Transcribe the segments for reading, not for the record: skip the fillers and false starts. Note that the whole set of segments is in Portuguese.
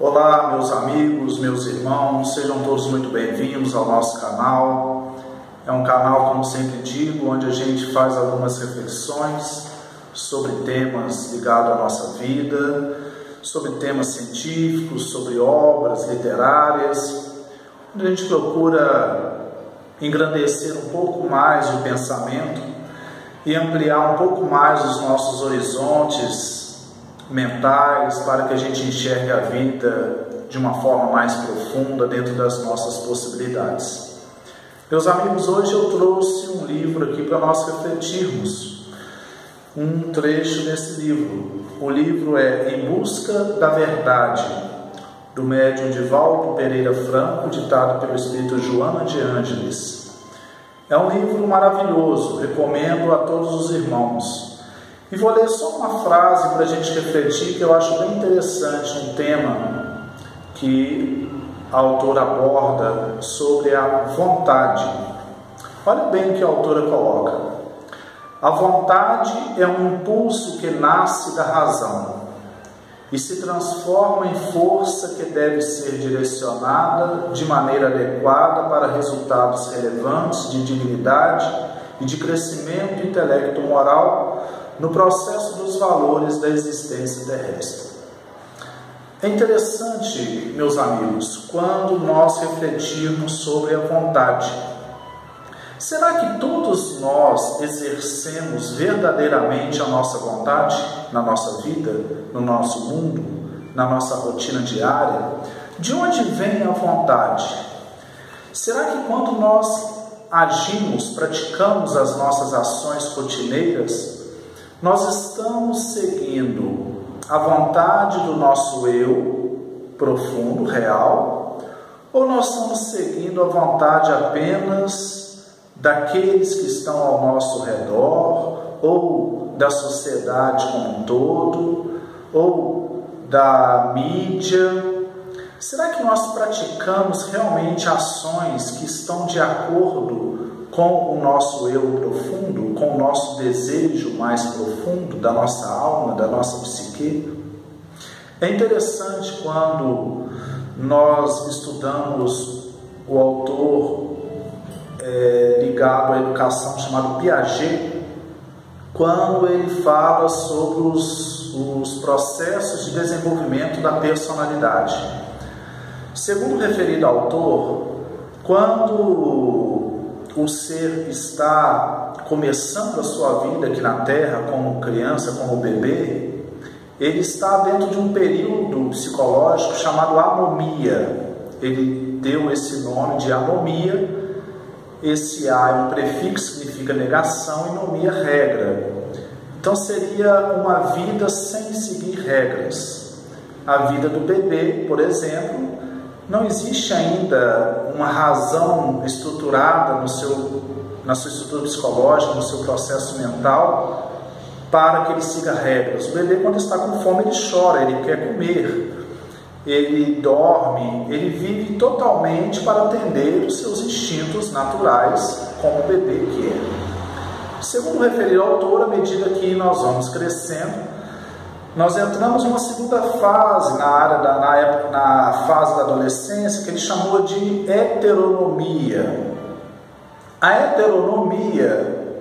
Olá, meus amigos, meus irmãos, sejam todos muito bem-vindos ao nosso canal. É um canal, como sempre digo, onde a gente faz algumas reflexões sobre temas ligados à nossa vida, sobre temas científicos, sobre obras literárias, onde a gente procura engrandecer um pouco mais o pensamento e ampliar um pouco mais os nossos horizontes mentais, para que a gente enxergue a vida de uma forma mais profunda dentro das nossas possibilidades. Meus amigos, hoje eu trouxe um livro aqui para nós refletirmos, um trecho desse livro. O livro é Em Busca da Verdade, do médium Divaldo Pereira Franco, ditado pelo espírito Joana de Ângeles. É um livro maravilhoso, recomendo a todos os irmãos. E vou ler só uma frase para a gente refletir, que eu acho bem interessante, um tema que a autora aborda sobre a vontade. Olha bem o que a autora coloca. A vontade é um impulso que nasce da razão e se transforma em força que deve ser direcionada de maneira adequada para resultados relevantes de dignidade e de crescimento intelecto-moral no processo dos valores da existência terrestre. É interessante, meus amigos, quando nós refletirmos sobre a vontade. Será que todos nós exercemos verdadeiramente a nossa vontade na nossa vida, no nosso mundo, na nossa rotina diária? De onde vem a vontade? Será que quando nós agimos, praticamos as nossas ações rotineiras, nós estamos seguindo a vontade do nosso eu profundo, real, ou nós estamos seguindo a vontade apenas daqueles que estão ao nosso redor, ou da sociedade como um todo, ou da mídia? Será que nós praticamos realmente ações que estão de acordo com o nosso eu profundo, com o nosso desejo mais profundo da nossa alma, da nossa psique? É interessante quando nós estudamos o autor ligado à educação chamado Piaget, quando ele fala sobre os processos de desenvolvimento da personalidade. Segundo o referido autor, quando o ser está começando a sua vida aqui na Terra, como criança, como bebê, ele está dentro de um período psicológico chamado anomia. Ele deu esse nome de anomia. Esse A é um prefixo que significa negação e nomia, regra. Então seria uma vida sem seguir regras. A vida do bebê, por exemplo, não existe ainda uma razão estruturada na sua estrutura psicológica, no seu processo mental, para que ele siga regras. O bebê, quando está com fome, ele chora, ele quer comer, ele dorme, ele vive totalmente para atender os seus instintos naturais, como o bebê que é. Segundo o referido autor, à medida que nós vamos crescendo, nós entramos numa segunda fase, na fase da adolescência, que ele chamou de heteronomia. A heteronomia,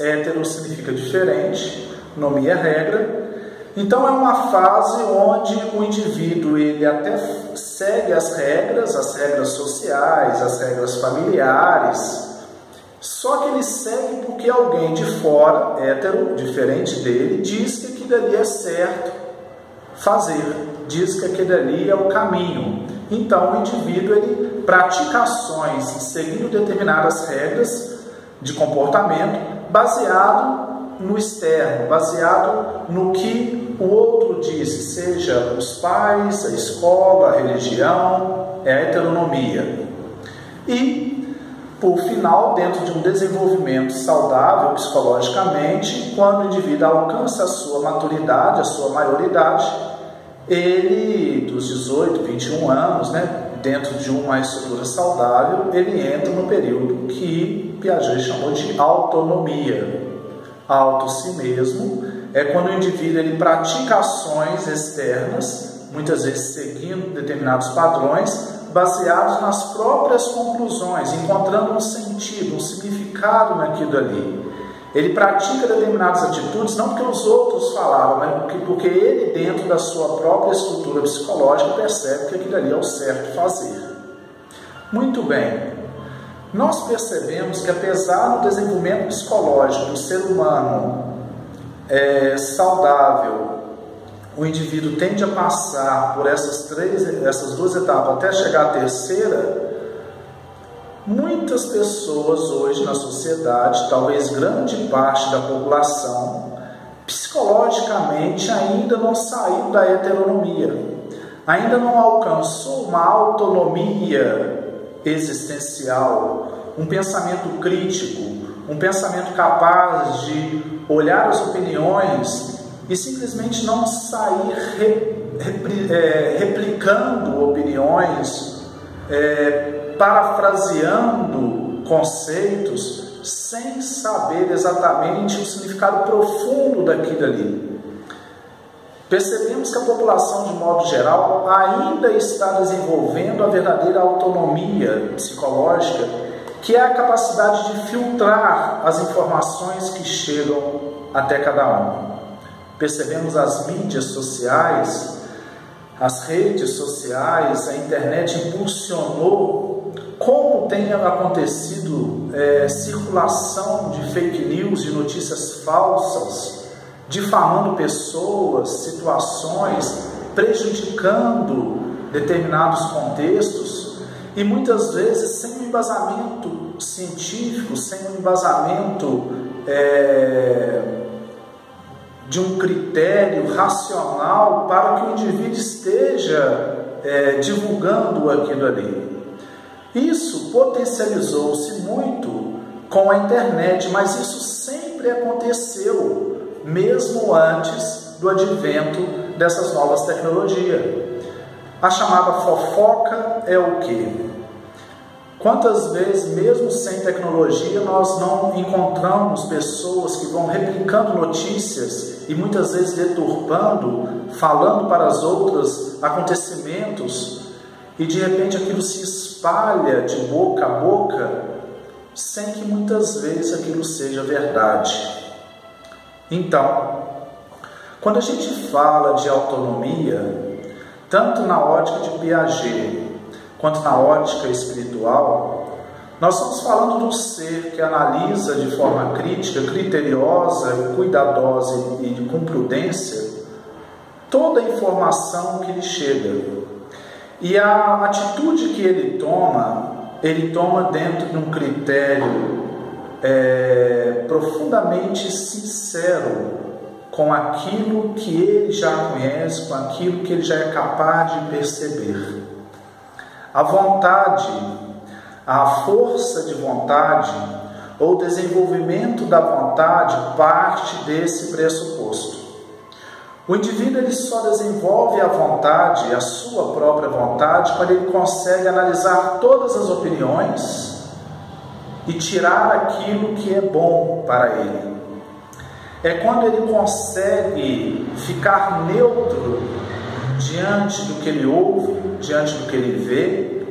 hétero significa diferente, nomia é regra. Então é uma fase onde o indivíduo ele até segue as regras sociais, as regras familiares, só que ele segue porque alguém de fora, hétero, diferente dele, diz que aquilo ali é certo fazer, diz que aquele ali é o caminho. Então o indivíduo ele pratica ações seguindo determinadas regras de comportamento, baseado no externo, baseado no que o outro disse, seja os pais, a escola, a religião, é a heteronomia. E por final, dentro de um desenvolvimento saudável psicologicamente, quando o indivíduo alcança a sua maturidade, a sua maioridade, ele, dos 18, 21 anos, dentro de uma estrutura saudável, ele entra no período que Piaget chamou de autonomia. Auto si mesmo é quando o indivíduo ele pratica ações externas, muitas vezes seguindo determinados padrões, baseados nas próprias conclusões, encontrando um sentido, um significado naquilo ali. Ele pratica determinadas atitudes não porque os outros falaram, mas porque ele, dentro da sua própria estrutura psicológica, percebe que aquilo ali é o certo fazer. Muito bem. Nós percebemos que, apesar do desenvolvimento psicológico do ser humano saudável, o indivíduo tende a passar por essas duas etapas até chegar à terceira. Muitas pessoas hoje na sociedade, talvez grande parte da população, psicologicamente ainda não saiu da heteronomia, ainda não alcançou uma autonomia existencial, um pensamento crítico, um pensamento capaz de olhar as opiniões e simplesmente não sair replicando opiniões, parafraseando conceitos, sem saber exatamente o significado profundo daquilo ali. Percebemos que a população, de modo geral, ainda está desenvolvendo a verdadeira autonomia psicológica, que é a capacidade de filtrar as informações que chegam até cada um. Percebemos as mídias sociais, as redes sociais, a internet impulsionou como tem acontecido circulação de fake news, de notícias falsas, difamando pessoas, situações, prejudicando determinados contextos e muitas vezes sem um embasamento científico, sem um embasamento de um critério racional para que o indivíduo esteja divulgando aquilo ali. Isso potencializou-se muito com a internet, mas isso sempre aconteceu, mesmo antes do advento dessas novas tecnologias. A chamada fofoca é o quê? Quantas vezes, mesmo sem tecnologia, nós não encontramos pessoas que vão replicando notícias e muitas vezes deturpando, falando para as outras acontecimentos, e de repente aquilo se espalha de boca a boca, sem que muitas vezes aquilo seja verdade. Então, quando a gente fala de autonomia, tanto na ótica de Piaget, quanto na ótica espiritual, nós estamos falando do ser que analisa de forma crítica, criteriosa, cuidadosa e com prudência toda a informação que lhe chega. E a atitude que ele toma dentro de um critério profundamente sincero com aquilo que ele já conhece, com aquilo que ele já é capaz de perceber. A vontade, a força de vontade ou o desenvolvimento da vontade parte desse pressuposto. O indivíduo ele só desenvolve a vontade, a sua própria vontade, quando ele consegue analisar todas as opiniões e tirar aquilo que é bom para ele. É quando ele consegue ficar neutro diante do que ele ouve, diante do que ele vê,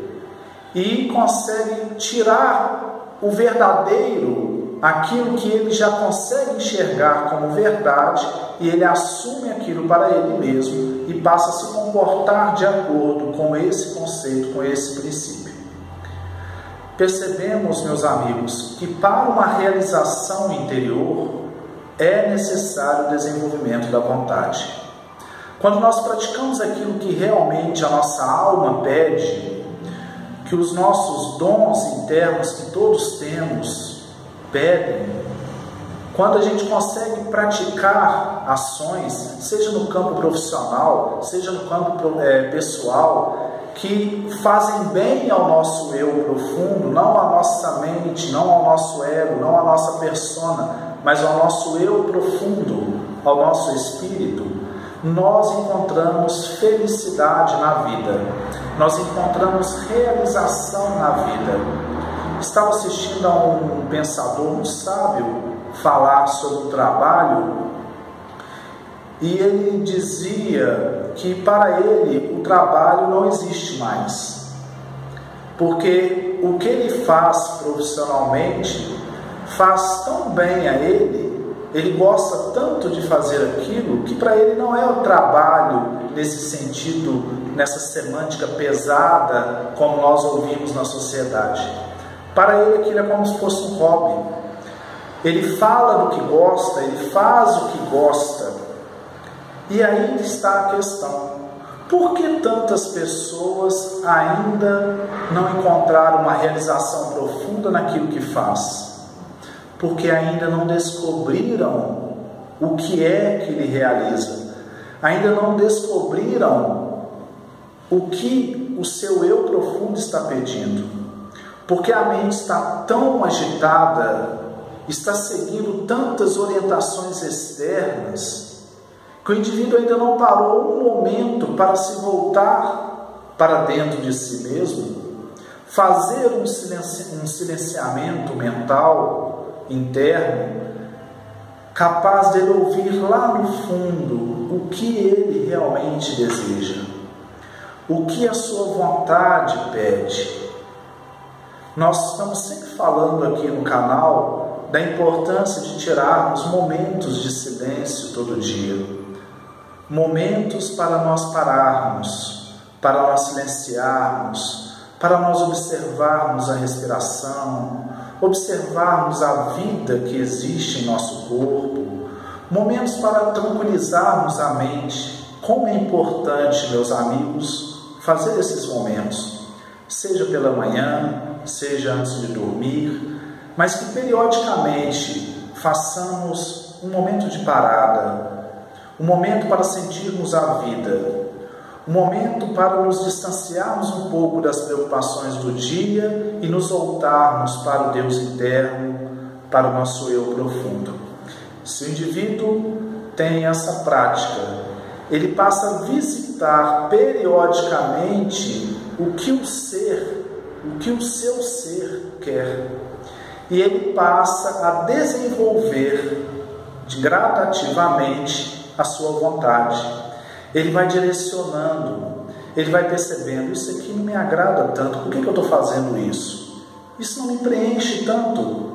e consegue tirar o verdadeiro, aquilo que ele já consegue enxergar como verdade, e ele assume aquilo para ele mesmo e passa a se comportar de acordo com esse conceito, com esse princípio. Percebemos, meus amigos, que para uma realização interior é necessário o desenvolvimento da vontade. Quando nós praticamos aquilo que realmente a nossa alma pede, que os nossos dons internos que todos temos pedem, quando a gente consegue praticar ações, seja no campo profissional, seja no campo pessoal, que fazem bem ao nosso eu profundo, não à nossa mente, não ao nosso ego, não à nossa persona, mas ao nosso eu profundo, ao nosso espírito, nós encontramos felicidade na vida, nós encontramos realização na vida. Estava assistindo a um pensador, um sábio, falar sobre o trabalho, e ele dizia que para ele o trabalho não existe mais, porque o que ele faz profissionalmente faz tão bem a ele gosta tanto de fazer aquilo, que para ele não é o trabalho nesse sentido, nessa semântica pesada, como nós ouvimos na sociedade. Para ele aquilo é como se fosse um hobby. Ele fala do que gosta, ele faz o que gosta. E aí está a questão: por que tantas pessoas ainda não encontraram uma realização profunda naquilo que faz? Porque ainda não descobriram o que é que ele realiza, ainda não descobriram o que o seu eu profundo está pedindo, porque a mente está tão agitada, está seguindo tantas orientações externas, que o indivíduo ainda não parou um momento para se voltar para dentro de si mesmo, fazer um silenciamento mental interno, capaz de ele ouvir lá no fundo o que ele realmente deseja, o que a sua vontade pede. Nós estamos sempre falando aqui no canal da importância de tirarmos momentos de silêncio todo dia, momentos para nós pararmos, para nós silenciarmos, para nós observarmos a respiração, observarmos a vida que existe em nosso corpo, momentos para tranquilizarmos a mente. Como é importante, meus amigos, fazer esses momentos, seja pela manhã, seja antes de dormir, mas que periodicamente façamos um momento de parada, um momento para sentirmos a vida, um momento para nos distanciarmos um pouco das preocupações do dia e nos voltarmos para o Deus interno, para o nosso eu profundo. Se o indivíduo tem essa prática, ele passa a visitar periodicamente o que o seu ser quer, e ele passa a desenvolver gradativamente a sua vontade. Ele vai direcionando, ele vai percebendo: isso aqui não me agrada tanto, por que eu estou fazendo isso? Isso não me preenche tanto.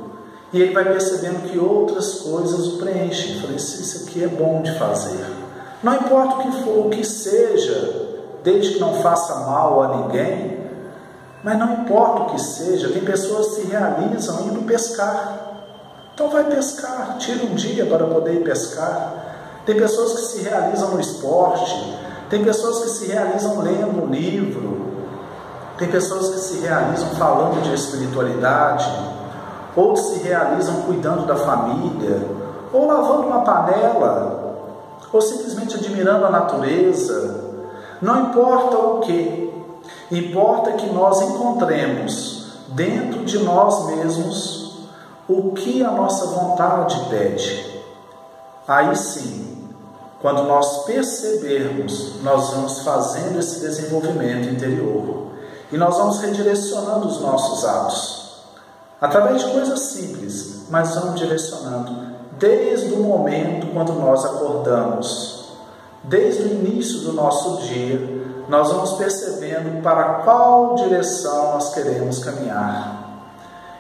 E ele vai percebendo que outras coisas o preenchem. Eu falei: isso aqui é bom de fazer. Não importa o que for, o que seja, desde que não faça mal a ninguém, mas não importa o que seja. Tem pessoas que se realizam indo pescar. Então vai pescar, tira um dia para poder ir pescar. Tem pessoas que se realizam no esporte, tem pessoas que se realizam lendo um livro, tem pessoas que se realizam falando de espiritualidade, ou se realizam cuidando da família, ou lavando uma panela, ou simplesmente admirando a natureza. Não importa o que, importa que nós encontremos dentro de nós mesmos o que a nossa vontade pede. Aí sim, quando nós percebermos, nós vamos fazendo esse desenvolvimento interior e nós vamos redirecionando os nossos atos através de coisas simples, mas vamos direcionando desde o momento quando nós acordamos, desde o início do nosso dia. Nós vamos percebendo para qual direção nós queremos caminhar,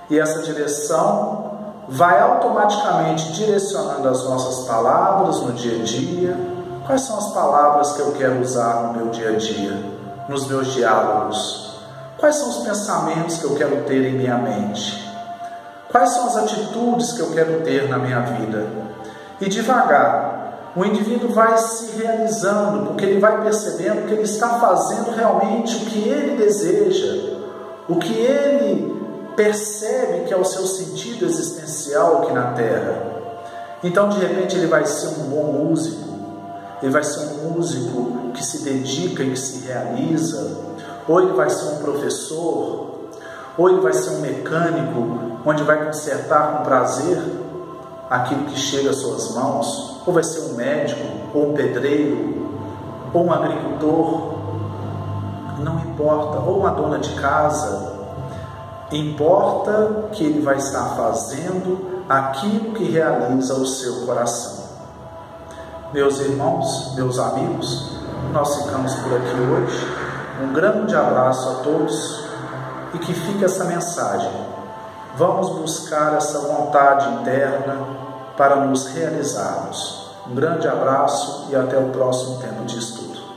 e essa direção vai automaticamente direcionando as nossas palavras no dia a dia. Quais são as palavras que eu quero usar no meu dia a dia, nos meus diálogos? Quais são os pensamentos que eu quero ter em minha mente? Quais são as atitudes que eu quero ter na minha vida? E devagar, o indivíduo vai se realizando, porque ele vai percebendo que ele está fazendo realmente o que ele deseja, o que ele percebe que é o seu sentido existencial aqui na Terra. Então, de repente, ele vai ser um bom músico, ele vai ser um músico que se dedica e que se realiza, ou ele vai ser um professor, ou ele vai ser um mecânico, onde vai consertar com prazer aquilo que chega às suas mãos, ou vai ser um médico, ou um pedreiro, ou um agricultor, não importa, ou uma dona de casa. Importa que ele vai estar fazendo aquilo que realiza o seu coração. Meus irmãos, meus amigos, nós ficamos por aqui hoje. Um grande abraço a todos e que fique essa mensagem. Vamos buscar essa vontade interna para nos realizarmos. Um grande abraço e até o próximo tempo de estudo.